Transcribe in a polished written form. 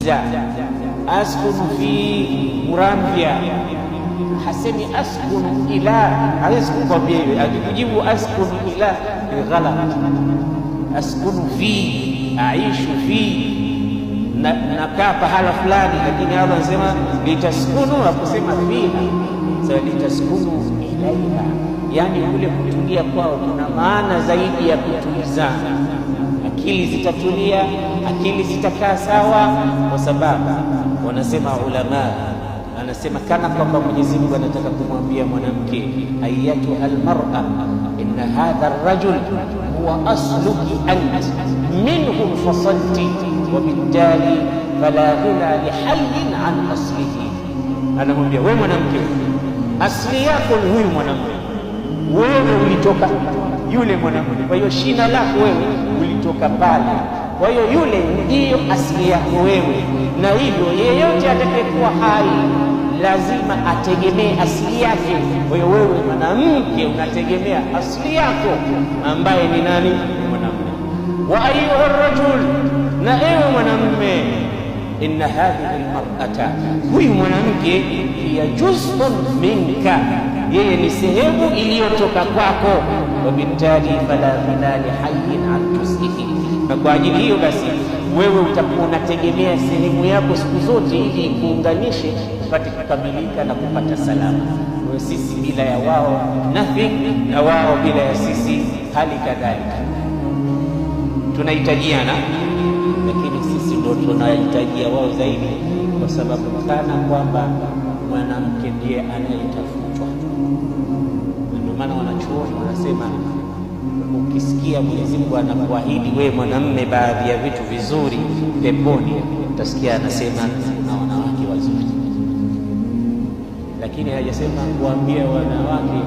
Giza, askunu fi Muramvya, hasemi askunu ila, hawezi kukwambia hiyo. Akikujibu askunu ila ni ghalat. Askunu fi, aishu fi, nakaa pahala fulani, lakini Allah anasema litaskunu, hakusema fiha. Sasa litaskunu ilaiha, yani kule kutulia kwao kuna maana zaidi ya kutulizana. Akili zitatulia, akili zitakaa sawa, kwa sababu wanasema ulama, anasema kana kwamba Mwenyezi Mungu anataka kumwambia mwanamke, ayatuha almar'a inna hadha arrajul huwa asluki ant minhu fasalti wa bittali fala ghina lihayyin an aslihi. Anamwambia wewe mwanamke, asli yako ni huyu mwanamke, wewe ulitoka yule mwanamke, kwa hiyo shina lako wewe ulitoka pale, kwa hiyo yule ndiyo asili yako wewe. Na hivyo yeyote atakayekuwa hai lazima ategemee asili yake. Kwa hiyo wewe mwanamke unategemea asili yako ambaye ni nani? Mwanamume. Wa ayuha rajul, na ewe mwanamume, inna hadhihi almar'ata, huyu mwanamke, hiya juz'un minka, yeye ni sehemu iliyotoka kwako. Wa bitali fala ghina lihayyin an juz'ihi, na kwa ajili hiyo basi wewe utakuwa unategemea sehemu yako siku zote ili ikuunganishe upate kukamilika na kupata salama. Kwa sisi bila ya wao nothing, na wao bila ya sisi hali kadhalika. Tunahitajiana, lakini sisi ndio tunahitajia wao zaidi, kwa sababu kana kwamba mwanamke ndiye anayetafutwa. Ndio maana wanachuoni wanasema, ukisikia Mwenyezi Mungu anakuahidi wewe mwanamume baadhi ya vitu vizuri peponi, utasikia anasema na wanawake wazuri, lakini hajasema kuambia wanawake